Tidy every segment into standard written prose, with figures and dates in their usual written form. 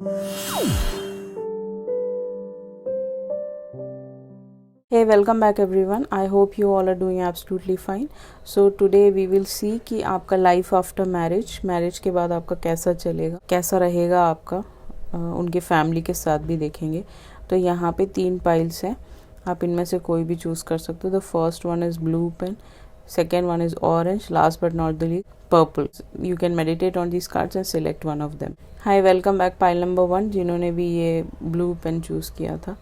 Hey, welcome back everyone. I hope you all are doing absolutely fine. So today we will see कि आपका life after marriage के बाद आपका कैसा चलेगा, कैसा रहेगा आपका, उनके फैमिली के साथ भी देखेंगे। तो यहाँ पे 3 पाइल्स हैं, आप इनमें से कोई भी चूज़ कर सकते हो। The first one is blue pen, second one is orange, last but not the least purple. You can meditate on these cards and select one of them. Hi, welcome back pile number 1 जिन्होंने भी ये blue pen choose किया था।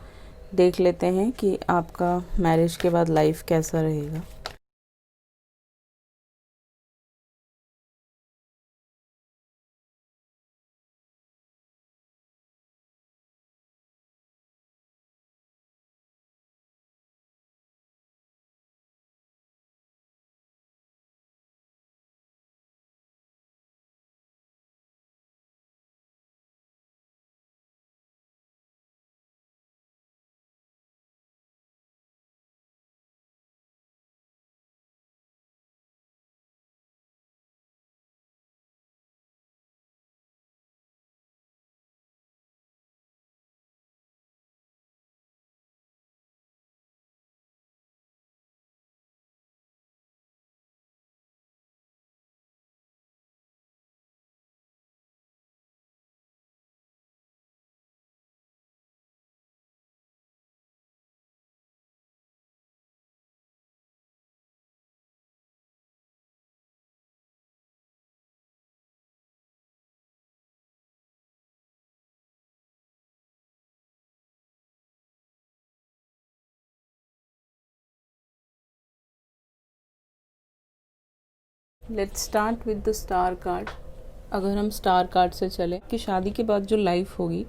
देख लेते हैं कि आपका मैरिज के बाद लाइफ कैसा रहेगा। Let's start with the star card. अगर हम स्टार कार्ड से चले कि शादी के बाद जो लाइफ होगी,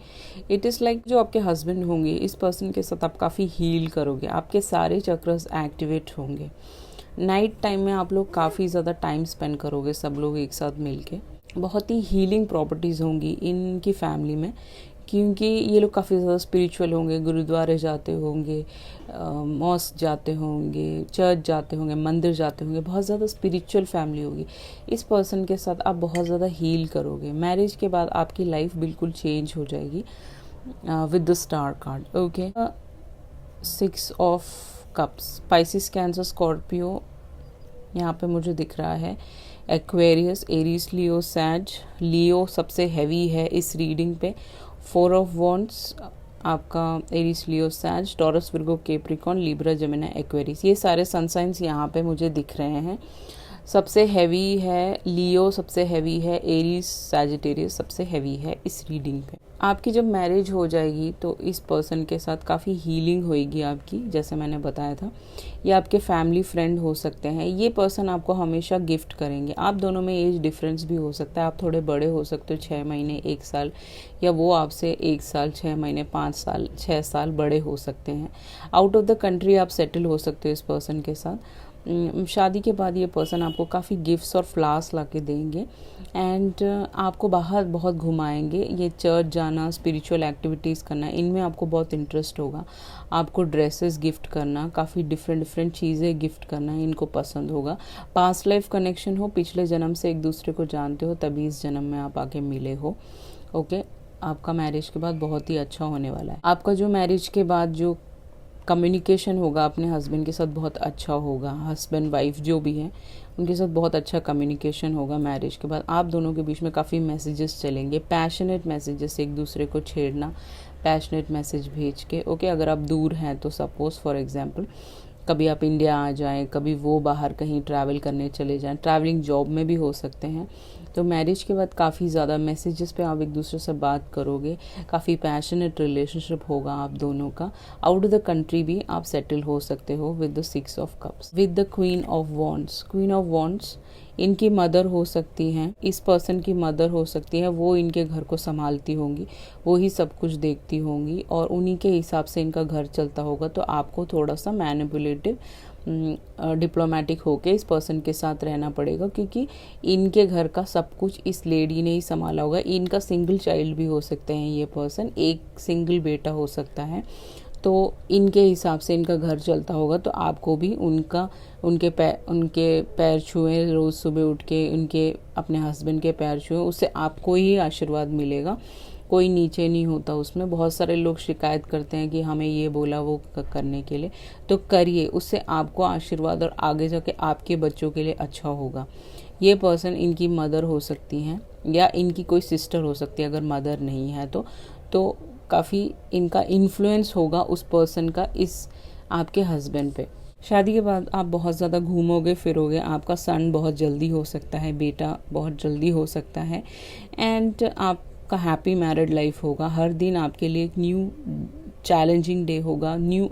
इट इज़ लाइक जो आपके हस्बैंड होंगे, इस पर्सन के साथ आप काफ़ी हील करोगे, आपके सारे चक्रस एक्टिवेट होंगे। नाइट टाइम में आप लोग काफ़ी ज़्यादा टाइम स्पेंड करोगे सब लोग एक साथ मिलके। बहुत ही हीलिंग प्रॉपर्टीज़ होंगी इनकी फैमिली में, क्योंकि ये लोग काफ़ी ज़्यादा स्पिरिचुअल होंगे, गुरुद्वारे जाते होंगे, मॉस्क जाते होंगे, चर्च जाते होंगे, मंदिर जाते होंगे, बहुत ज़्यादा स्पिरिचुअल फैमिली होगी। इस पर्सन के साथ आप बहुत ज़्यादा हील करोगे। मैरिज के बाद आपकी लाइफ बिल्कुल चेंज हो जाएगी with the star card. Okay, 6 of cups, Pisces, Cancer, Scorpio यहाँ पे मुझे दिख रहा है, एक्वेरियस, एरीज, लियो, सैज। लियो सबसे हैवी है इस रीडिंग पे। 4 ऑफ वॉन्ड्स आपका Aries, Leo, Sag, Taurus, Virgo, Capricorn, Libra, Gemini, Aquarius, ये सारे सन साइंस यहाँ पे मुझे दिख रहे हैं। सबसे हैवी है लियो, सबसे हैवी है एरीज, सैजिटेरियस सबसे हैवी है इस रीडिंग पे। आपकी जब मैरिज हो जाएगी तो इस पर्सन के साथ काफ़ी हीलिंग होएगी आपकी, जैसे मैंने बताया था। ये आपके फैमिली फ्रेंड हो सकते हैं। ये पर्सन आपको हमेशा गिफ्ट करेंगे। आप दोनों में एज डिफरेंस भी हो सकता है, आप थोड़े बड़े हो सकते हो, 6 महीने 1 साल, या वो आपसे 1 साल 6 महीने 5 साल 6 साल बड़े हो सकते हैं। आउट ऑफ द कंट्री आप सेटल हो सकते हो इस पर्सन के साथ। शादी के बाद ये पर्सन आपको काफ़ी गिफ्ट्स और फ्लावर्स ला के देंगे एंड आपको बाहर बहुत घुमाएंगे। ये चर्च जाना, स्पिरिचुअल एक्टिविटीज़ करना, इनमें आपको बहुत इंटरेस्ट होगा। आपको ड्रेसेस गिफ्ट करना, काफ़ी डिफरेंट चीज़ें गिफ्ट करना इनको पसंद होगा। पास्ट लाइफ कनेक्शन हो, पिछले जन्म से एक दूसरे को जानते हो, तभी इस जन्म में आप आके मिले हो। ओके, आपका मैरिज के बाद बहुत ही अच्छा होने वाला है। आपका जो मैरिज के बाद जो कम्युनिकेशन होगा अपने हस्बैंड के साथ बहुत अच्छा होगा। हस्बैंड वाइफ जो भी हैं उनके साथ बहुत अच्छा कम्युनिकेशन होगा मैरिज के बाद। आप दोनों के बीच में काफ़ी मैसेजेस चलेंगे, पैशनेट मैसेजेस, एक दूसरे को छेड़ना, पैशनेट मैसेज भेज के। ओके, अगर आप दूर हैं तो सपोज फॉर एग्जांपल कभी आप इंडिया आ जाएं, कभी वो बाहर कहीं ट्रैवल करने चले जाएं, ट्रैवलिंग जॉब में भी हो सकते हैं। तो मैरिज के बाद काफ़ी ज़्यादा मैसेजेस पे आप एक दूसरे से बात करोगे, काफ़ी पैशनेट रिलेशनशिप होगा आप दोनों का। आउट ऑफ द कंट्री भी आप सेटल हो सकते हो with the 6 of cups, with the queen of wands. Queen of wands इनकी मदर हो सकती हैं, इस पर्सन की मदर हो सकती है, वो इनके घर को संभालती होंगी, वो ही सब कुछ देखती होंगी और उन्हीं के हिसाब से इनका घर चलता होगा। तो आपको थोड़ा सा मैनिपुलेटिव, डिप्लोमेटिक होके इस पर्सन के साथ रहना पड़ेगा, क्योंकि इनके घर का सब कुछ इस लेडी ने ही संभाला होगा। इनका सिंगल चाइल्ड भी हो सकते हैं ये पर्सन, एक सिंगल बेटा हो सकता है, तो इनके हिसाब से इनका घर चलता होगा। तो आपको भी उनके पैर छुए, रोज़ सुबह उठ के उनके अपने हस्बैंड के पैर छुए, उससे आपको ही आशीर्वाद मिलेगा। कोई नीचे नहीं होता उसमें। बहुत सारे लोग शिकायत करते हैं कि हमें ये बोला वो करने के लिए, तो करिए, उससे आपको आशीर्वाद और आगे जाके आपके बच्चों के लिए अच्छा होगा। ये पर्सन इनकी मदर हो सकती हैं या इनकी कोई सिस्टर हो सकती है, अगर मदर नहीं है तो काफ़ी इनका इन्फ्लुएंस होगा उस पर्सन का इस आपके हस्बैंड पे। शादी के बाद आप बहुत ज़्यादा घूमोगे फिरोगे, आपका सन बहुत जल्दी हो सकता है, बेटा बहुत जल्दी हो सकता है, एंड आपका हैप्पी मैरिड लाइफ होगा। हर दिन आपके लिए एक न्यू चैलेंजिंग डे होगा, न्यू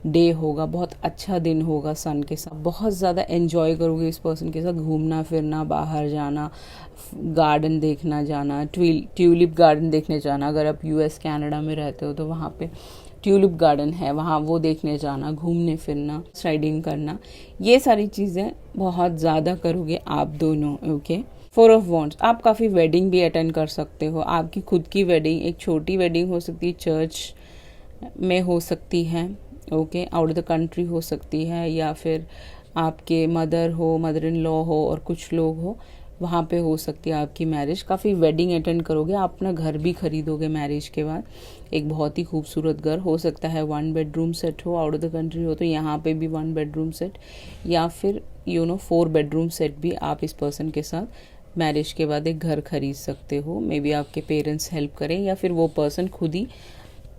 डे होगा, बहुत अच्छा दिन होगा सन के साथ। बहुत ज़्यादा एंजॉय करोगे इस पर्सन के साथ, घूमना फिरना, बाहर जाना, गार्डन देखना जाना, ट्यूलिप गार्डन देखने जाना। अगर आप यूएस कनाडा में रहते हो तो वहाँ पे ट्यूलिप गार्डन है, वहाँ वो देखने जाना, घूमने फिरना, राइडिंग करना, ये सारी चीज़ें बहुत ज़्यादा करोगे आप दोनों। ओके। 4 ऑफ वॉन्ड्स, आप काफ़ी वेडिंग भी अटेंड कर सकते हो। आपकी खुद की वेडिंग, एक छोटी वेडिंग हो सकती है, चर्च में हो सकती है, okay, out of the country हो सकती है, या फिर आपके मदर इन लॉ हो और कुछ लोग हो, वहाँ पे हो सकती है आपकी मैरिज। काफ़ी वेडिंग अटेंड करोगे, आप अपना घर भी खरीदोगे मैरिज के बाद, एक बहुत ही खूबसूरत घर हो सकता है। 1 बेडरूम सेट हो, आउट ऑफ द कंट्री हो तो यहाँ पे भी 1 बेडरूम सेट, या फिर 4 बेडरूम सेट भी आप इस पर्सन के साथ मैरिज के बाद एक घर खरीद सकते हो। मे बी आपके पेरेंट्स हेल्प करें या फिर वो पर्सन खुद ही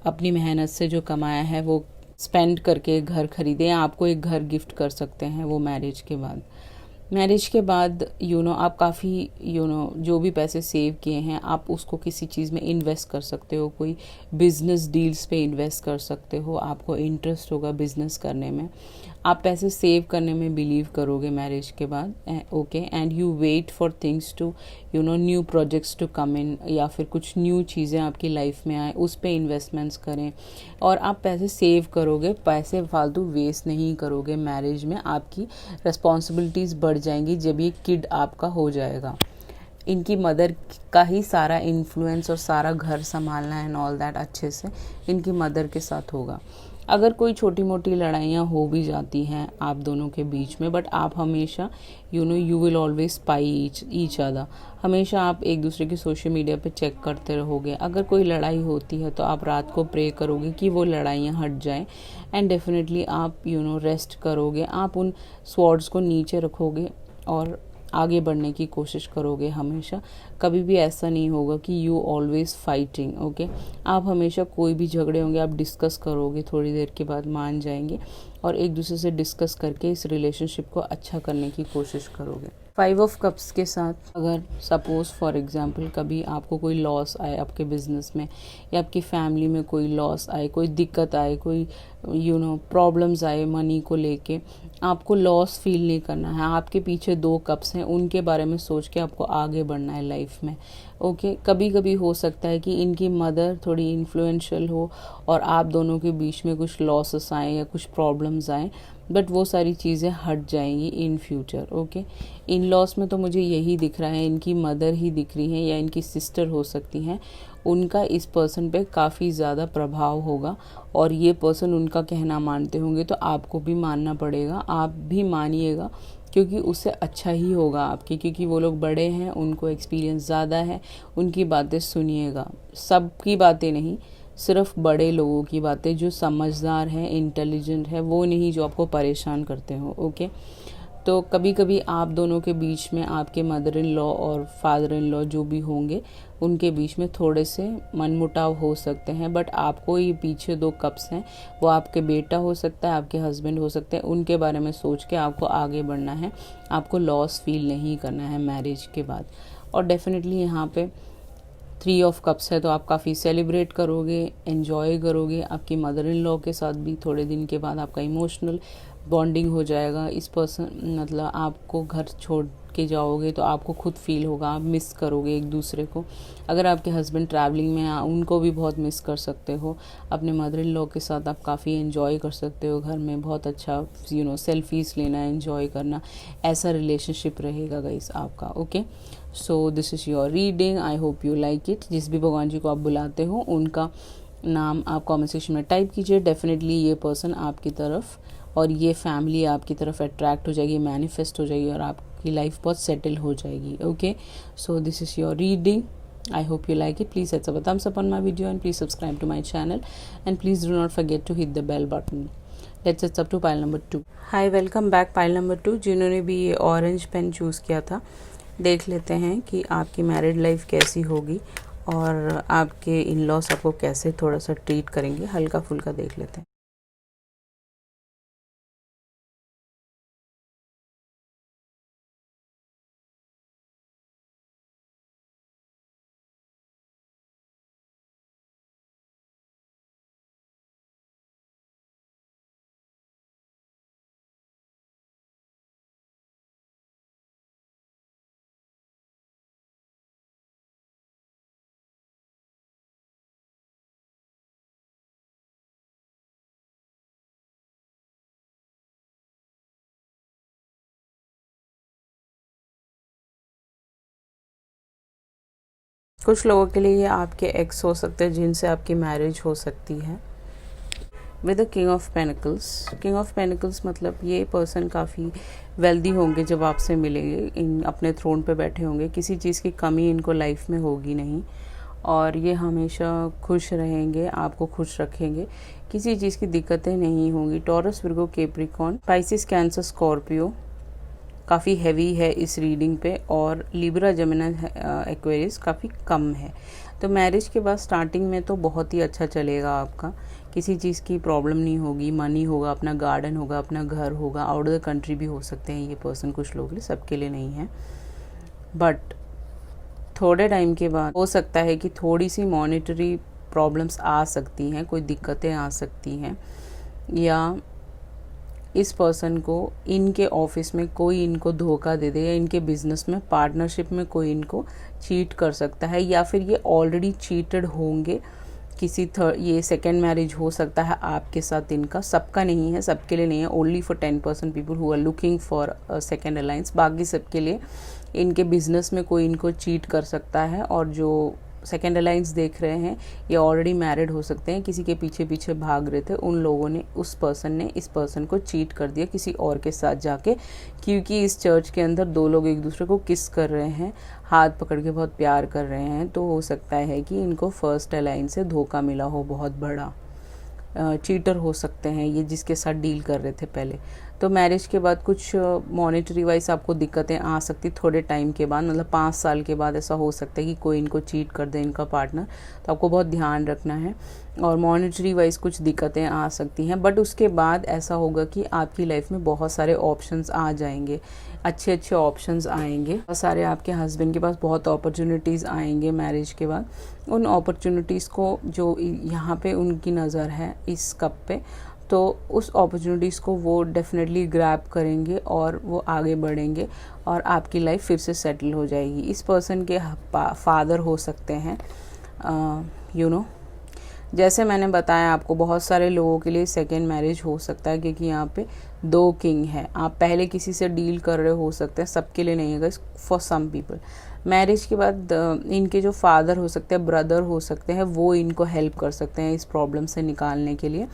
अपनी मेहनत से जो कमाया है वो स्पेंड करके घर खरीदे, या आपको एक घर गिफ्ट कर सकते हैं वो मैरिज के बाद। मैरिज के बाद आप काफ़ी जो भी पैसे सेव किए हैं आप उसको किसी चीज़ में इन्वेस्ट कर सकते हो, कोई बिजनेस डील्स पे इन्वेस्ट कर सकते हो, आपको इंटरेस्ट होगा बिजनेस करने में, आप पैसे सेव करने में बिलीव करोगे मैरिज के बाद। Okay, and you wait for things to new projects to come in, या फिर कुछ न्यू चीज़ें आपकी लाइफ में आए उस पे इन्वेस्टमेंट्स करें, और आप पैसे सेव करोगे, पैसे फालतू वेस्ट नहीं करोगे। मैरिज में आपकी रिस्पॉन्सिबिलिटीज़ बढ़ जाएंगी जब ये किड आपका हो जाएगा। इनकी मदर का ही सारा इन्फ्लुएंस और सारा घर संभालना एंड ऑल दैट अच्छे से इनकी मदर के साथ होगा। अगर कोई छोटी मोटी लड़ाइयाँ हो भी जाती हैं आप दोनों के बीच में, बट आप हमेशा you will always spy each other, हमेशा आप एक दूसरे की सोशल मीडिया पे चेक करते रहोगे। अगर कोई लड़ाई होती है तो आप रात को प्रे करोगे कि वो लड़ाइयाँ हट जाएं, एंड डेफिनेटली आप रेस्ट करोगे, आप उन स्वॉर्ड्स को नीचे रखोगे और आगे बढ़ने की कोशिश करोगे हमेशा। कभी भी ऐसा नहीं होगा कि यू ऑलवेज फाइटिंग। ओके, आप हमेशा कोई भी झगड़े होंगे आप डिस्कस करोगे, थोड़ी देर के बाद मान जाएंगे और एक दूसरे से डिस्कस करके इस रिलेशनशिप को अच्छा करने की कोशिश करोगे। 5 ऑफ कप्स के साथ अगर सपोज फॉर एग्जांपल कभी आपको कोई लॉस आए आपके बिजनेस में, या आपकी फैमिली में कोई लॉस आए, कोई दिक्कत आए, कोई प्रॉब्लम्स आए मनी को लेके, आपको लॉस फील नहीं करना है। आपके पीछे 2 कप्स हैं, उनके बारे में सोच के आपको आगे बढ़ना है लाइफ में। ओके, कभी कभी हो सकता है कि इनकी मदर थोड़ी इन्फ्लुएंशियल हो और आप दोनों के बीच में कुछ लॉसेस आए या कुछ प्रॉब्लम्स आए, बट वो सारी चीज़ें हट जाएंगी in future. Okay, in loss में तो मुझे यही दिख रहा है, इनकी मदर ही दिख रही हैं या इनकी सिस्टर हो सकती हैं, उनका इस पर्सन पे काफ़ी ज़्यादा प्रभाव होगा और ये पर्सन उनका कहना मानते होंगे तो आपको भी मानना पड़ेगा, आप भी मानिएगा, क्योंकि उससे अच्छा ही होगा आपकी, क्योंकि वो लोग बड़े हैं, उनको एक्सपीरियंस ज़्यादा है, उनकी बातें सुनिएगा, सबकी बातें नहीं, सिर्फ बड़े लोगों की बातें, जो समझदार हैं, इंटेलिजेंट है, वो नहीं जो आपको परेशान करते हो। ओके, तो कभी कभी आप दोनों के बीच में आपके मदर इन लॉ और फादर इन लॉ जो भी होंगे उनके बीच में थोड़े से मनमुटाव हो सकते हैं, बट आपको ये पीछे 2 कप्स हैं, वो आपके बेटा हो सकता है, आपके हस्बैंड हो सकते हैं, उनके बारे में सोच के आपको आगे बढ़ना है, आपको लॉस फील नहीं करना है मैरिज के बाद। और डेफिनेटली यहाँ पे 3 ऑफ कप्स है तो आप काफ़ी सेलिब्रेट करोगे, एंजॉय करोगे, आपकी मदर इन लॉ के साथ भी थोड़े दिन के बाद आपका इमोशनल बॉन्डिंग हो जाएगा। इस पर्सन मतलब आपको घर छोड़ के जाओगे तो आपको खुद फील होगा, आप मिस करोगे एक दूसरे को। अगर आपके हस्बैंड ट्रैवलिंग में हैं उनको भी बहुत मिस कर सकते हो। अपने मदर इन लॉ के साथ आप काफ़ी एंजॉय कर सकते हो, घर में बहुत अच्छा सेल्फीज लेना, एंजॉय करना, ऐसा रिलेशनशिप रहेगा गाइस आपका। Okay, so this is your reading, I hope you like it. जिस भी भगवान जी को आप बुलाते हो उनका नाम आप कमेंट सेक्शन में टाइप कीजिए। डेफिनेटली ये पर्सन आपकी तरफ और ये फैमिली आपकी तरफ अट्रैक्ट हो जाएगी, मैनिफेस्ट हो जाएगी और आपकी लाइफ बहुत सेटल हो जाएगी। Okay, so this is your reading, I hope you like it. Please hit a thumbs up on my video and please subscribe to my channel, and please do not forget to hit the bell button. Let's set up to pile number 2. Hi, welcome back. Pile number 2, जिन्होंने भी ये orange pen choose किया था, देख लेते हैं कि आपकी मैरिड लाइफ कैसी होगी और आपके इन लॉस आपको कैसे थोड़ा सा ट्रीट करेंगे, हल्का फुल्का देख लेते हैं। कुछ लोगों के लिए ये आपके एक्स हो सकते हैं जिनसे आपकी मैरिज हो सकती है। With the king of pentacles मतलब ये पर्सन काफ़ी वेल्दी होंगे जब आपसे मिलेंगे, इन अपने थ्रोन पे बैठे होंगे, किसी चीज़ की कमी इनको लाइफ में होगी नहीं और ये हमेशा खुश रहेंगे, आपको खुश रखेंगे, किसी चीज़ की दिक्कतें नहीं होंगी। Taurus, Virgo, Capricorn, Pisces, cancer, Scorpio काफ़ी हैवी है इस रीडिंग पे, और लिब्रा, जेमिनी, एक्वेरियस काफ़ी कम है। तो मैरिज के बाद स्टार्टिंग में तो बहुत ही अच्छा चलेगा आपका, किसी चीज़ की प्रॉब्लम नहीं होगी, मनी होगा, अपना गार्डन होगा, अपना घर होगा। आउट ऑफ द कंट्री भी हो सकते हैं ये पर्सन, कुछ लोग लिए, सबके लिए नहीं है। बट थोड़े टाइम के बाद हो सकता है कि थोड़ी सी मॉनेटरी प्रॉब्लम्स आ सकती हैं, कोई दिक्कतें आ सकती हैं, या इस पर्सन को इनके ऑफिस में कोई इनको धोखा दे दे, या इनके बिजनेस में पार्टनरशिप में कोई इनको चीट कर सकता है, या फिर ये ऑलरेडी चीटेड होंगे किसी ये सेकेंड मैरिज हो सकता है आपके साथ इनका। सबका नहीं है, सबके लिए नहीं है, only for 10% people who are looking for second alliance. बाकी सबके लिए इनके बिजनेस में कोई इनको चीट कर सकता है, और जो सेकेंड अलायंस देख रहे हैं ये ऑलरेडी मैरिड हो सकते हैं, किसी के पीछे पीछे भाग रहे थे, उन लोगों ने, उस पर्सन ने इस पर्सन को चीट कर दिया किसी और के साथ जाके, क्योंकि इस चर्च के अंदर दो लोग एक दूसरे को किस कर रहे हैं, हाथ पकड़ के बहुत प्यार कर रहे हैं। तो हो सकता है कि इनको फर्स्ट अलायंस से धोखा मिला हो, बहुत बड़ा चीटर हो सकते हैं ये जिसके साथ डील कर रहे थे पहले। तो मैरिज के बाद कुछ मॉनेटरी वाइज आपको दिक्कतें आ सकती थोड़े टाइम के बाद, मतलब 5 साल के बाद ऐसा हो सकता है कि कोई इनको चीट कर दे, इनका पार्टनर। तो आपको बहुत ध्यान रखना है, और मॉनेटरी वाइज कुछ दिक्कतें आ सकती हैं। बट उसके बाद ऐसा होगा कि आपकी लाइफ में बहुत सारे ऑप्शंस आ जाएंगे, अच्छे अच्छे ऑप्शंस आएंगे, बहुत सारे आपके हस्बैंड के पास बहुत अपॉर्चुनिटीज़ आएंगे मैरिज के बाद। उन अपॉर्चुनिटीज़ को जो यहाँ पे उनकी नज़र है इस कप पे, तो उस अपॉर्चुनिटीज़ को वो डेफिनेटली ग्रैब करेंगे और वो आगे बढ़ेंगे और आपकी लाइफ फिर से सेटल हो जाएगी। इस पर्सन के फादर हो सकते हैं, जैसे मैंने बताया आपको, बहुत सारे लोगों के लिए सेकेंड मैरिज हो सकता है, क्योंकि यहाँ पे 2 किंग है। आप पहले किसी से डील कर रहे हो सकते हैं, सबके लिए नहीं है, फॉर सम पीपल। मैरिज के बाद इनके जो फादर हो सकते हैं, ब्रदर हो सकते हैं, वो इनको हेल्प कर सकते हैं इस प्रॉब्लम से निकालने के लिए।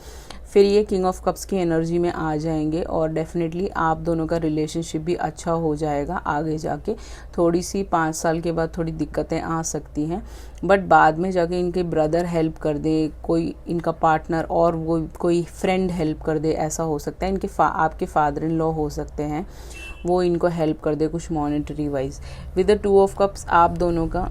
फिर ये किंग ऑफ कप्स की एनर्जी में आ जाएंगे और डेफिनेटली आप दोनों का रिलेशनशिप भी अच्छा हो जाएगा आगे जाके। थोड़ी सी 5 साल के बाद थोड़ी दिक्कतें आ सकती हैं, बट बाद में जाके इनके ब्रदर हेल्प कर दे, कोई इनका पार्टनर और वो कोई फ्रेंड हेल्प कर दे, ऐसा हो सकता है। इनके आपके फादर इन लॉ हो सकते हैं, वो इनको हेल्प कर दे कुछ monetary wise. With the 2 of cups आप दोनों का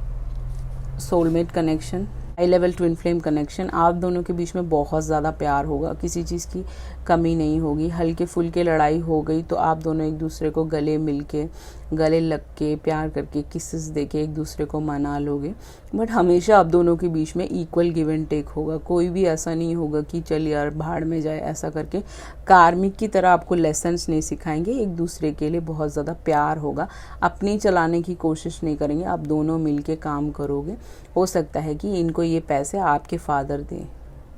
soulmate connection, high level twin flame connection, आप दोनों के बीच में बहुत ज़्यादा प्यार होगा, किसी चीज़ की कमी नहीं होगी। हल्के फुल्के लड़ाई हो गई तो आप दोनों एक दूसरे को गले मिल के, गले लग के, प्यार करके, किसेस दे के एक दूसरे को मना लोगे। बट हमेशा आप दोनों के बीच में इक्वल गिव एंड टेक होगा, कोई भी ऐसा नहीं होगा कि चल यार भाड़ में जाए ऐसा करके। कार्मिक की तरह आपको लेसन्स नहीं सिखाएंगे, एक दूसरे के लिए बहुत ज़्यादा प्यार होगा, अपनी चलाने की कोशिश नहीं करेंगे, आप दोनों मिल के काम करोगे। हो सकता है कि इनको ये पैसे आपके फादर दें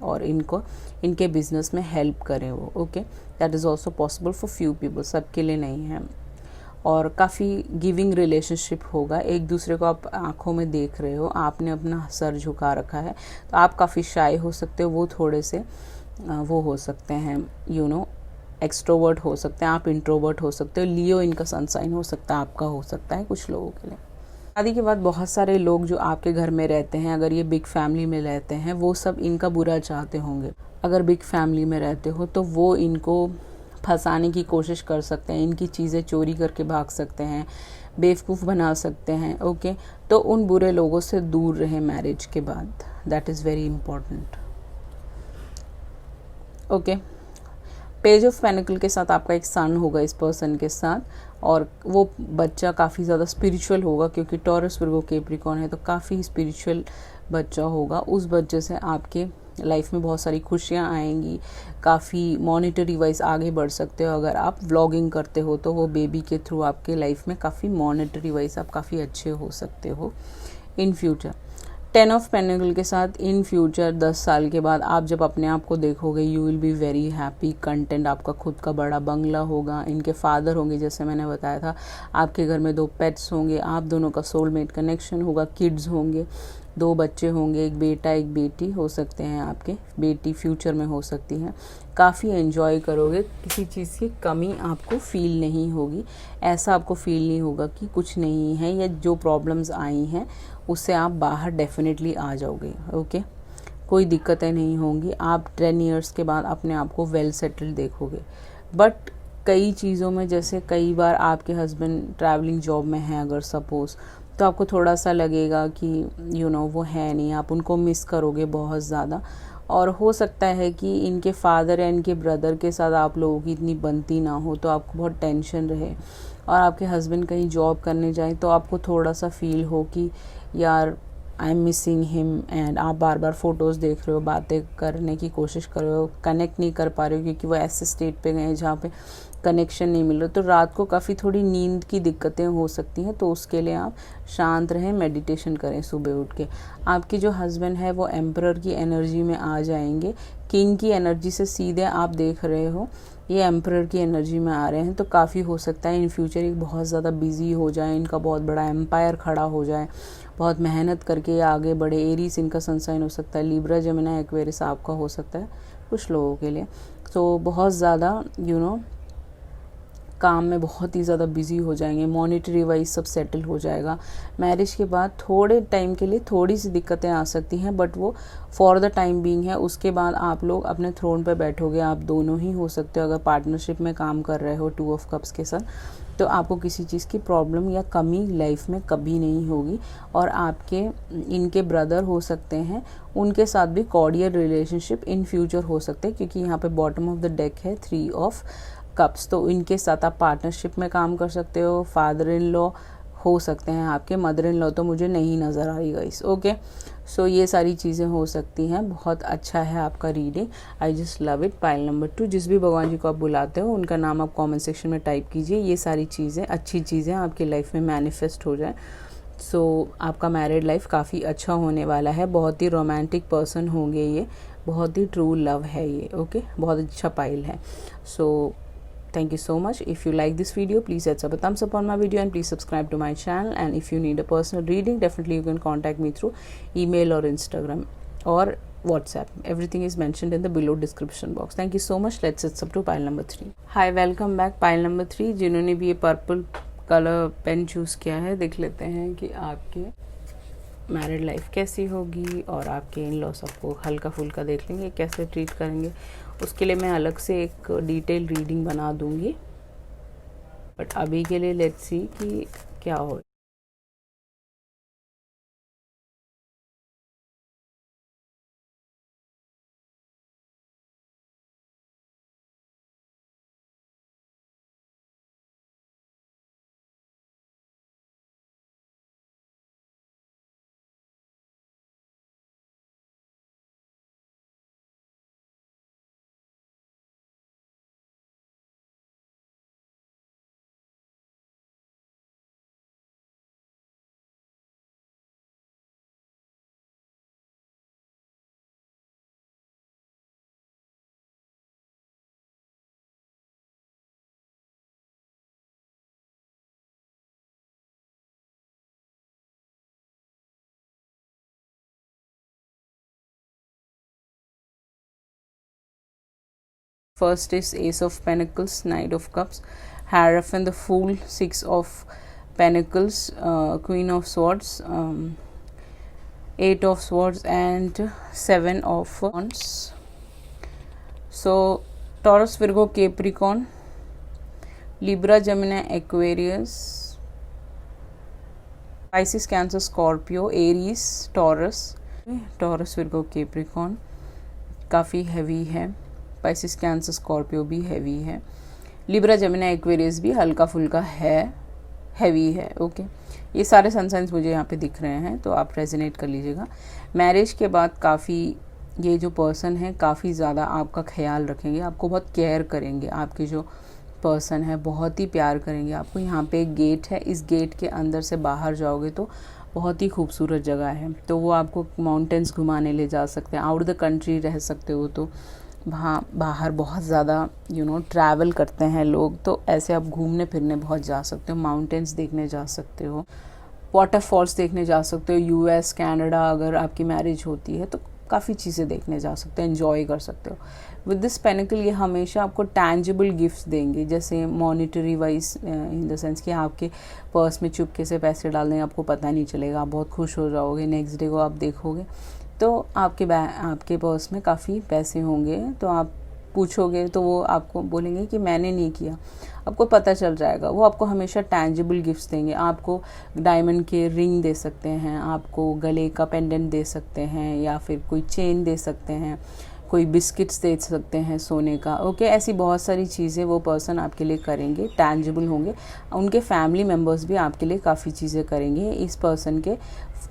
और इनको इनके बिजनेस में हेल्प करें वो, okay. That is also possible for few people, सबके लिए नहीं है। और काफ़ी गिविंग रिलेशनशिप होगा, एक दूसरे को आप आंखों में देख रहे हो, आपने अपना सर झुका रखा है, तो आप काफ़ी शाय हो सकते हो, वो थोड़े से वो हो सकते हैं, एक्सट्रोवर्ट हो सकते हैं, आप इंट्रोवर्ट हो सकते हो। लियो इनका सनसाइन हो सकता है, आपका हो सकता है कुछ लोगों के लिए। शादी के बाद बहुत सारे लोग जो आपके घर में रहते हैं, अगर ये बिग फैमिली में रहते हैं, वो सब इनका बुरा चाहते होंगे। अगर बिग फैमिली में रहते हो तो वो इनको फंसाने की कोशिश कर सकते हैं, इनकी चीज़ें चोरी करके भाग सकते हैं, बेवकूफ़ बना सकते हैं। ओके, तो उन बुरे लोगों से दूर रहें मैरिज के बाद, that is very important. Okay, page of panicle के साथ आपका एक सन होगा इस पर्सन के साथ, और वो बच्चा काफ़ी ज़्यादा स्पिरिचुअल होगा, क्योंकि टॉरस वर्गो कैप्रिकॉर्न है तो काफ़ी स्पिरिचुअल बच्चा होगा। उस बच्चे से आपके लाइफ में बहुत सारी खुशियाँ आएंगी, काफ़ी मॉनिटरी वाइज आगे बढ़ सकते हो। अगर आप व्लॉगिंग करते हो तो वो बेबी के थ्रू आपके लाइफ में काफ़ी मॉनिटरी वाइज आप काफ़ी अच्छे हो सकते हो इन फ्यूचर। 10 ऑफ पेनिकल के साथ इन फ्यूचर 10 साल के बाद आप जब अपने आप को देखोगे, you will be very happy content. आपका खुद का बड़ा बंगला होगा, इनके फादर होंगे जैसे मैंने बताया था, आपके घर में 2 पेट्स होंगे, आप दोनों का सोलमेट कनेक्शन होगा, किड्स होंगे, 2 बच्चे होंगे, एक बेटा एक बेटी हो सकते हैं आपके, बेटी फ्यूचर में हो सकती हैं। काफ़ी एंजॉय करोगे, किसी चीज़ की कमी आपको फील नहीं होगी, ऐसा आपको फील नहीं होगा कि कुछ नहीं है, या जो प्रॉब्लम्स आई हैं उससे आप बाहर डेफिनेटली आ जाओगे। ओके, कोई दिक्कतें नहीं होंगी। आप 10 ईयर्स के बाद अपने आप को वेल सेटल्ड देखोगे। बट कई चीज़ों में, जैसे कई बार आपके हस्बैंड ट्रैवलिंग जॉब में हैं अगर सपोज़, तो आपको थोड़ा सा लगेगा कि वो है नहीं, आप उनको मिस करोगे बहुत ज़्यादा। और हो सकता है कि इनके फादर या इनके ब्रदर के साथ आप लोगों की इतनी बनती ना हो, तो आपको बहुत टेंशन रहे। और आपके हस्बैंड कहीं जॉब करने जाएं तो आपको थोड़ा सा फील हो कि यार I am missing him, and आप बार बार फ़ोटोज़ देख रहे हो, बातें करने की कोशिश कर रहे हो, कनेक्ट नहीं कर पा रहे हो क्योंकि वो ऐसे स्टेट पे गए हैं जहाँ पे कनेक्शन नहीं मिल रहा। तो रात को काफ़ी थोड़ी नींद की दिक्कतें हो सकती हैं, तो उसके लिए आप शांत रहें, मेडिटेशन करें सुबह उठ के। आपके जो हस्बैंड है वो एम्परर की एनर्जी में आ जाएंगे, किंग की एनर्जी से सीधे आप देख रहे हो ये एम्परर की एनर्जी में आ रहे हैं। तो काफ़ी हो सकता है इन फ्यूचर ये बहुत ज़्यादा बिजी हो जाए, इनका बहुत बड़ा एम्पायर खड़ा हो जाए, बहुत मेहनत करके आगे बढ़े। एरीज इनका सनसाइन हो सकता है, लिब्रा जेमिनी एक्वेरियस आपका हो सकता है कुछ लोगों के लिए। तो बहुत ज़्यादा काम में बहुत ही ज़्यादा बिजी हो जाएंगे, मॉनिटरी वाइज सब सेटल हो जाएगा। मैरिज के बाद थोड़े टाइम के लिए थोड़ी सी दिक्कतें आ सकती हैं, बट वो फॉर द टाइम बीइंग है। उसके बाद आप लोग अपने थ्रोन पे बैठोगे, आप दोनों ही हो सकते हो। अगर पार्टनरशिप में काम कर रहे हो 2 ऑफ कप्स के साथ, तो आपको किसी चीज़ की प्रॉब्लम या कमी लाइफ में कभी नहीं होगी। और आपके इनके ब्रदर हो सकते हैं, उनके साथ भी कॉर्डियल रिलेशनशिप इन फ्यूचर हो सकते हैं, क्योंकि यहाँ पे बॉटम ऑफ द डेक है 3 ऑफ कप्स, तो इनके साथ आप पार्टनरशिप में काम कर सकते हो। फादर इन लॉ हो सकते हैं आपके, मदर इन लॉ तो मुझे नहीं नज़र आ रही गाइस। ओके, सो ये सारी चीज़ें हो सकती हैं। बहुत अच्छा है आपका reading, I just love it. Pile number 2, जिस भी भगवान जी को आप बुलाते हो उनका नाम आप कमेंट सेक्शन में टाइप कीजिए। ये सारी चीज़ें, अच्छी चीज़ें आपकी लाइफ में मैनिफेस्ट हो जाए। सो आपका मैरिड लाइफ काफ़ी अच्छा होने वाला है। बहुत ही रोमांटिक पर्सन होंगे ये, बहुत ही ट्रू लव है ये। ओके, बहुत अच्छा पाइल है। सो thank you so much. If you like this video, please hit a thumbs up on my video and please subscribe to my channel. And if you need a personal reading, definitely you can contact me through email or Instagram or WhatsApp. Everything is mentioned in the below description box. Thank you so much. Let's hit up to pile number 3. Hi, welcome back. Pile number 3, जिन्होंने भी ये purple colour pen choose किया है, देख लेते हैं कि आपके मैरिड लाइफ कैसी होगी। और आपके इन लॉस आपको हल्का फुल्का देख लेंगे कैसे ट्रीट करेंगे। उसके लिए मैं अलग से एक डिटेल रीडिंग बना दूंगी, बट अभी के लिए लेट्स सी कि क्या हो। First is Ace of Pentacles, Knight of Cups, Hierophant, the Fool, 6 of panicles, queen of swords, 8 of swords and 7 of wands. So Taurus, Virgo, Capricorn, Libra, Gemini, Aquarius, Pisces, Cancer, Scorpio, Aries, Taurus. Taurus, Virgo, Capricorn काफ़ी heavy है, Pisces, Cancer, Scorpio भी heavy है, Libra, Gemini, Aquarius भी हल्का फुल्का है, heavy है। Okay, ये सारे सन साइंस मुझे यहाँ पे दिख रहे हैं, तो आप रेजोनेट कर लीजिएगा। मैरिज के बाद काफ़ी ये जो पर्सन है काफ़ी ज़्यादा आपका ख्याल रखेंगे, आपको बहुत केयर करेंगे। आपके जो पर्सन है बहुत ही प्यार करेंगे आपको। यहाँ पे एक गेट है, इस गेट के अंदर से बाहर जाओगे तो बहुत ही खूबसूरत जगह है, तो वो आपको माउंटेन्स घुमाने ले जा सकते हैं। आउट द कंट्री रह सकते हो तो वहाँ बाहर बहुत ज़्यादा ट्रैवल करते हैं लोग, तो ऐसे आप घूमने फिरने बहुत जा सकते हो, माउंटेन्स देखने जा सकते हो, वाटरफॉल्स देखने जा सकते हो। यूएस, कनाडा अगर आपकी मैरिज होती है तो काफ़ी चीज़ें देखने जा सकते हो, एंजॉय कर सकते हो। विद दिस पेनिकल ये हमेशा आपको टैंजिबल गिफ्ट्स देंगे, जैसे monetary wise, in the sense कि आपके पर्स में चुपके से पैसे डाल देंगे, आपको पता नहीं चलेगा, आप बहुत खुश हो जाओगे। नेक्स्ट डे को आप देखोगे तो आपके पर्स में काफ़ी पैसे होंगे, तो आप पूछोगे तो वो आपको बोलेंगे कि मैंने नहीं किया, आपको पता चल जाएगा। वो आपको हमेशा टैंजिबल गिफ्ट्स देंगे, आपको डायमंड के रिंग दे सकते हैं, आपको गले का पेंडेंट दे सकते हैं, या फिर कोई चेन दे सकते हैं, कोई बिस्किट्स दे सकते हैं सोने का। ओके, ऐसी बहुत सारी चीज़ें वो पर्सन आपके लिए करेंगे, टैंजिबल होंगे। उनके फैमिली मेम्बर्स भी आपके लिए काफ़ी चीज़ें करेंगे। इस पर्सन के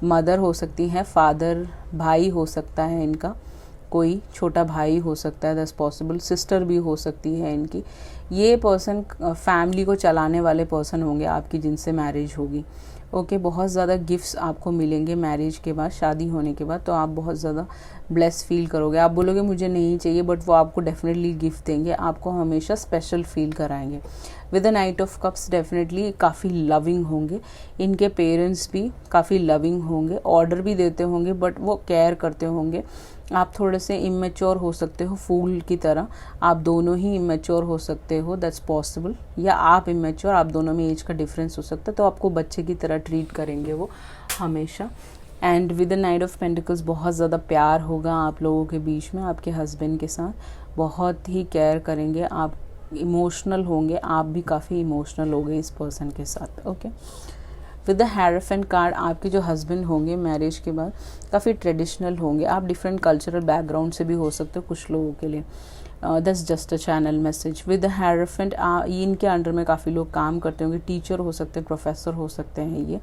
मदर हो सकती हैं, फादर, भाई हो सकता है इनका, कोई छोटा भाई हो सकता है, दैट्स पॉसिबल, सिस्टर भी हो सकती है इनकी। ये पर्सन फैमिली को चलाने वाले पर्सन होंगे आपकी जिनसे मैरिज होगी। ओके, बहुत ज़्यादा गिफ्ट्स आपको मिलेंगे मैरिज के बाद, शादी होने के बाद, तो आप बहुत ज़्यादा ब्लेस फील करोगे। आप बोलोगे मुझे नहीं चाहिए, बट वो आपको डेफिनेटली गिफ्ट देंगे, आपको हमेशा स्पेशल फील कराएंगे। With the night of cups definitely काफ़ी लविंग होंगे, इनके पेरेंट्स भी काफ़ी लविंग होंगे, ऑर्डर भी देते होंगे, बट वो केयर करते होंगे। आप थोड़े से इमेच्योर हो सकते हो, फूल की तरह, आप दोनों ही इमेच्योर हो सकते हो, दैट्स पॉसिबल, या आप इमेच्योर, आप दोनों में एज का डिफरेंस हो सकता है, तो आपको बच्चे की तरह ट्रीट करेंगे वो हमेशा। And with the night of pentacles बहुत ज़्यादा प्यार होगा आप लोगों के बीच में, आपके हस्बैंड के साथ बहुत ही केयर करेंगे, आप इमोशनल होंगे, आप भी काफ़ी इमोशनल होंगे इस पर्सन के साथ। Okay, with the hierophant card, आपके जो हस्बैंड होंगे मैरिज के बाद काफ़ी ट्रेडिशनल होंगे, आप डिफरेंट कल्चरल बैकग्राउंड से भी हो सकते हो कुछ लोगों के लिए, that's just a channel message. With the hierophant, इनके अंडर में काफ़ी लोग काम करते होंगे, टीचर हो सकते हैं, प्रोफेसर हो सकते हैं ये,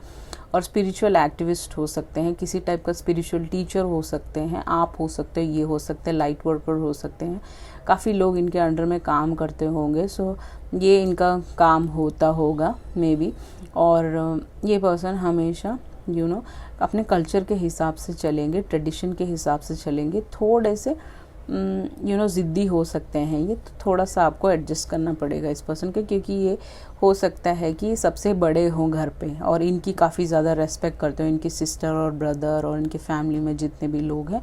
और स्पिरिचुअल एक्टिविस्ट हो सकते हैं, किसी टाइप का स्पिरिचुअल टीचर हो सकते हैं, आप हो सकते हैं, ये हो सकते हैं, लाइट वर्कर हो सकते हैं, काफ़ी लोग इनके अंडर में काम करते होंगे। सो ये इनका काम होता होगा मे बी, और ये पर्सन हमेशा अपने कल्चर के हिसाब से चलेंगे, ट्रेडिशन के हिसाब से चलेंगे, थोड़े से ज़िद्दी हो सकते हैं ये, तो थोड़ा सा आपको एडजस्ट करना पड़ेगा इस पर्सन के, क्योंकि ये हो सकता है कि सबसे बड़े हों घर पे और इनकी काफ़ी ज़्यादा रेस्पेक्ट करते हो, इनकी सिस्टर और ब्रदर और इनके फैमिली में जितने भी लोग हैं,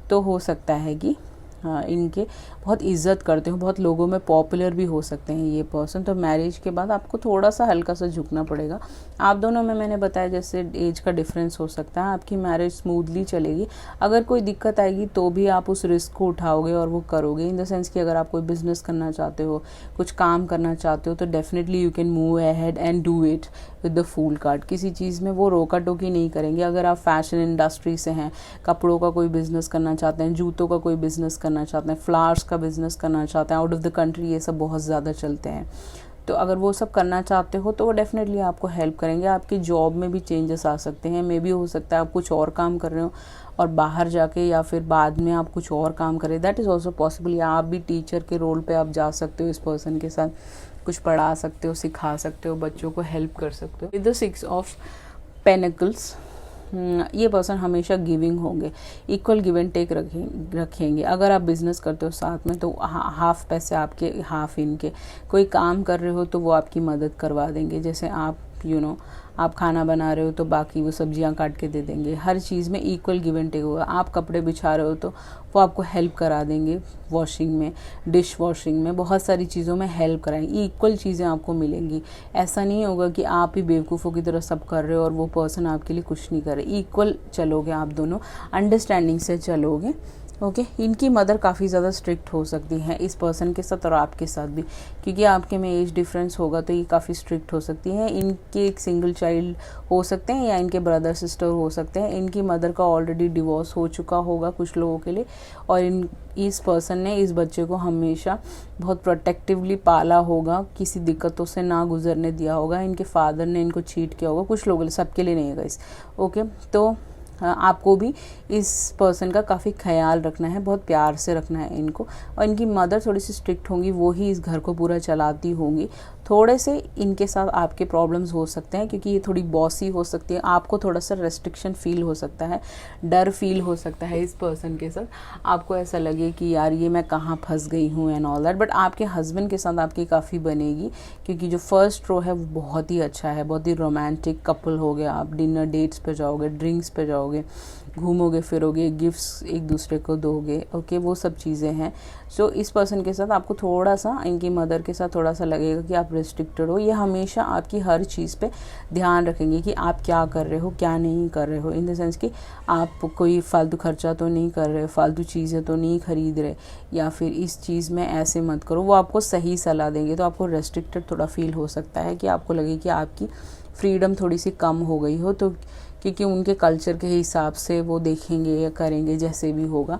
तो हो सकता है कि इनके बहुत इज्जत करते हो, बहुत लोगों में पॉपुलर भी हो सकते हैं ये पर्सन। तो मैरिज के बाद आपको थोड़ा सा हल्का सा झुकना पड़ेगा। आप दोनों में मैंने बताया जैसे एज का डिफरेंस हो सकता है, आपकी मैरिज स्मूथली चलेगी। अगर कोई दिक्कत आएगी तो भी आप उस रिस्क को उठाओगे और वो करोगे, इन द सेंस कि अगर आप कोई बिजनेस करना चाहते हो, कुछ काम करना चाहते हो, तो definitely you can move ahead and do it with the fool card. किसी चीज़ में वो रोका टोकी नहीं करेंगे। अगर आप फैशन इंडस्ट्री से हैं, कपड़ों का कोई बिजनेस करना चाहते हैं, जूतों का कोई बिजनेस करना चाहते हैं, फ्लावर्स का बिजनेस करना चाहते हैं, आउट ऑफ द कंट्री ये सब बहुत ज़्यादा चलते हैं, तो अगर वो सब करना चाहते हो तो वो डेफिनेटली आपको हेल्प करेंगे। आपकी जॉब में भी चेंजेस आ सकते हैं, मे बी हो सकता है आप कुछ और काम कर रहे हो और बाहर जाके या फिर बाद में आप कुछ और काम करें, दैट इज़ ऑल्सो पॉसिबल। या आप भी टीचर के रोल पे आप जा सकते हो, इस पर्सन के साथ कुछ पढ़ा सकते हो, सिखा सकते हो, बच्चों को हेल्प कर सकते हो। विद द 6 ऑफ पेनिकल्स, ये पर्सन हमेशा गिविंग होंगे, इक्वल गिव एंड टेक रखेंगे। अगर आप बिजनेस करते हो साथ में तो हाफ पैसे आपके, हाफ इनके। कोई काम कर रहे हो तो वो आपकी मदद करवा देंगे। जैसे आप आप खाना बना रहे हो तो बाकी वो सब्जियां काट के दे देंगे। हर चीज़ में इक्वल गिव एंड टेक होगा। आप कपड़े बिछा रहे हो तो वो आपको हेल्प करा देंगे, वॉशिंग में, डिश वॉशिंग में, बहुत सारी चीज़ों में हेल्प कराएंगे। इक्वल चीज़ें आपको मिलेंगी। ऐसा नहीं होगा कि आप ही बेवकूफ़ों की तरह सब कर रहे हो और वो पर्सन आपके लिए कुछ नहीं कर रहे। इक्वल चलोगे आप दोनों, अंडरस्टैंडिंग से चलोगे। ओके इनकी मदर काफ़ी ज़्यादा स्ट्रिक्ट हो सकती हैं इस पर्सन के साथ और आपके साथ भी, क्योंकि आपके में एज डिफरेंस होगा तो ये काफ़ी स्ट्रिक्ट हो सकती हैं। इनके एक सिंगल चाइल्ड हो सकते हैं या इनके ब्रदर सिस्टर हो सकते हैं। इनकी मदर का ऑलरेडी डिवोर्स हो चुका होगा कुछ लोगों के लिए, और इस पर्सन ने इस बच्चे को हमेशा बहुत प्रोटेक्टिवली पाला होगा, किसी दिक्कतों से ना गुजरने दिया होगा। इनके फादर ने इनको चीट किया होगा, कुछ लोगों सबके लिए नहीं है गाइस। ओके तो आपको भी इस पर्सन का काफ़ी ख्याल रखना है, बहुत प्यार से रखना है इनको। और इनकी मदर थोड़ी सी स्ट्रिक्ट होंगी, वो ही इस घर को पूरा चलाती होंगी। थोड़े से इनके साथ आपके प्रॉब्लम्स हो सकते हैं क्योंकि ये थोड़ी बॉसी हो सकती है। आपको थोड़ा सा रेस्ट्रिक्शन फील हो सकता है, डर फील हो सकता है इस पर्सन के साथ। आपको ऐसा लगे कि यार ये मैं कहाँ फंस गई हूँ एंड ऑल दैट। बट आपके हस्बैंड के साथ आपकी काफ़ी बनेगी क्योंकि जो फर्स्ट रो है वो बहुत ही अच्छा है, बहुत ही रोमांटिक कपल हो गया। आप डिनर डेट्स पे जाओगे, ड्रिंक्स पे जाओगे, घूमोगे फिरोगे, गिफ्ट्स एक दूसरे को दोगे। ओके वो सब चीज़ें हैं। सो इस पर्सन के साथ आपको थोड़ा सा, इनकी मदर के साथ थोड़ा सा लगेगा कि आप रिस्ट्रिक्टेड हो। ये हमेशा आपकी हर चीज़ पे ध्यान रखेंगे कि आप क्या कर रहे हो, क्या नहीं कर रहे हो, इन द सेंस कि आप कोई फालतू खर्चा तो नहीं कर रहे, फालतू चीज़ें तो नहीं खरीद रहे, या फिर इस चीज़ में ऐसे मत करो। वो आपको सही सलाह देंगे। तो आपको रेस्ट्रिक्टेड थोड़ा फील हो सकता है कि आपको लगे कि आपकी फ्रीडम थोड़ी सी कम हो गई हो, तो क्योंकि उनके कल्चर के हिसाब से वो देखेंगे या करेंगे जैसे भी होगा।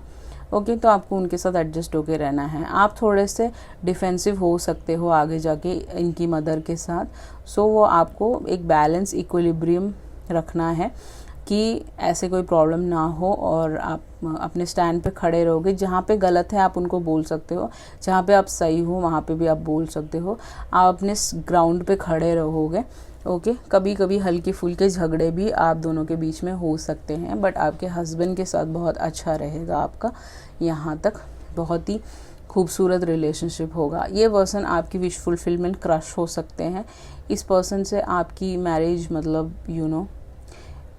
ओके तो आपको उनके साथ एडजस्ट होके रहना है। आप थोड़े से डिफेंसिव हो सकते हो आगे जाके इनकी मदर के साथ। सो वो आपको एक बैलेंस, इक्विलिब्रियम रखना है कि ऐसे कोई प्रॉब्लम ना हो और आप अपने स्टैंड पे खड़े रहोगे। जहाँ पे गलत है आप उनको बोल सकते हो, जहाँ पे आप सही हो वहाँ पे भी आप बोल सकते हो। आप अपने ग्राउंड पे खड़े रहोगे। ओके कभी कभी हल्के फुल्के झगड़े भी आप दोनों के बीच में हो सकते हैं, बट आपके हस्बैंड के साथ बहुत अच्छा रहेगा आपका। यहाँ तक बहुत ही खूबसूरत रिलेशनशिप होगा। ये पर्सन आपकी विश फुलफिलमेंट क्रश हो सकते हैं। इस पर्सन से आपकी मैरिज मतलब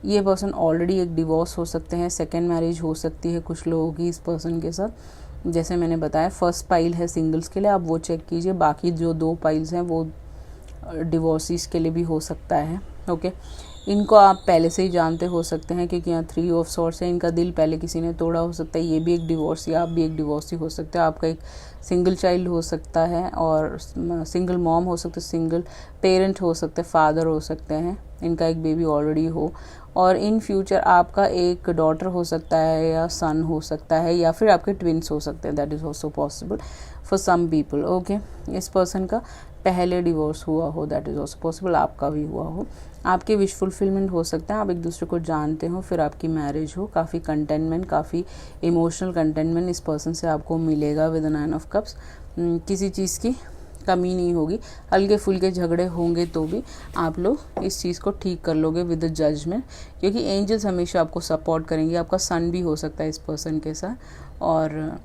ये पर्सन ऑलरेडी एक डिवोर्स हो सकते हैं, सेकेंड मैरिज हो सकती है कुछ लोगों की इस पर्सन के साथ। जैसे मैंने बताया फर्स्ट पाइल है सिंगल्स के लिए, आप वो चेक कीजिए। बाकी जो 2 पाइल्स हैं वो डिवोर्सिस के लिए भी हो सकता है। ओके इनको आप पहले से ही जानते हो सकते हैं क्योंकि यहाँ 3 ऑफ सॉर्ड्स है। इनका दिल पहले किसी ने तोड़ा हो सकता है। ये भी एक डिवोर्स या आप भी एक डिवोर्सी हो सकते हो। आपका एक सिंगल चाइल्ड हो सकता है और सिंगल मॉम हो सकते है, सिंगल पेरेंट हो सकते हैं, फादर हो सकते हैं, इनका एक बेबी ऑलरेडी हो, और इन फ्यूचर आपका एक डॉटर हो सकता है या सन हो सकता है, या फिर आपके ट्विंस हो सकते हैं। That is also possible for some people. Okay इस पर्सन का पहले डिवोर्स हुआ हो, दैट इज़ ऑल्सो पॉसिबल, आपका भी हुआ हो। आपके विश फुलफिलमेंट हो सकता है, आप एक दूसरे को जानते हो, फिर आपकी मैरिज हो। काफ़ी कंटेनमेंट, काफ़ी इमोशनल कंटेनमेंट इस पर्सन से आपको मिलेगा विद 9 ऑफ कप्स। किसी चीज़ की कमी नहीं होगी। हल्के फुल्के झगड़े होंगे तो भी आप लोग इस चीज़ को ठीक कर लोगे विद द जजमेंट, क्योंकि एंजल्स हमेशा आपको सपोर्ट करेंगे। आपका सन भी हो सकता है इस पर्सन के साथ, और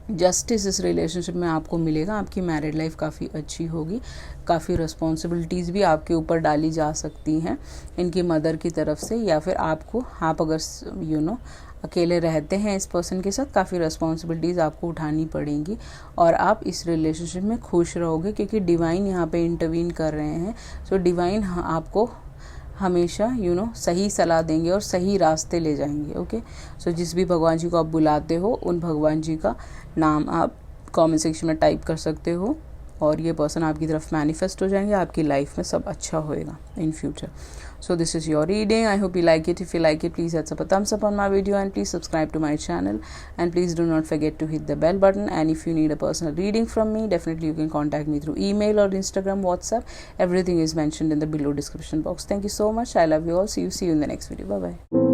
जस्टिस इस रिलेशनशिप में आपको मिलेगा। आपकी मैरिड लाइफ काफ़ी अच्छी होगी। काफ़ी रिस्पॉन्सिबिलिटीज़ भी आपके ऊपर डाली जा सकती हैं इनकी मदर की तरफ से, या फिर आपको, आप अगर अकेले रहते हैं इस पर्सन के साथ, काफ़ी रिस्पॉन्सिबिलिटीज़ आपको उठानी पड़ेंगी और आप इस रिलेशनशिप में खुश रहोगे क्योंकि डिवाइन यहाँ पे इंटरवीन कर रहे हैं। सो डिवाइन आपको हमेशा सही सलाह देंगे और सही रास्ते ले जाएंगे। ओके सो जिस भी भगवान जी को आप बुलाते हो उन भगवान जी का नाम आप कमेंट सेक्शन में टाइप कर सकते हो और ये पर्सन आपकी तरफ मैनिफेस्ट हो जाएंगे। आपकी लाइफ में सब अच्छा होएगा in future. So this is your reading. I hope you like it. If you like it, please hit a thumbs up on my video and please subscribe to my channel, and please do not forget to hit the bell button. And if you need a personal reading from me, definitely you can contact me through email or Instagram, WhatsApp. Everything is mentioned in the below description box. Thank you so much. I love you all. See you in the next video. Bye bye.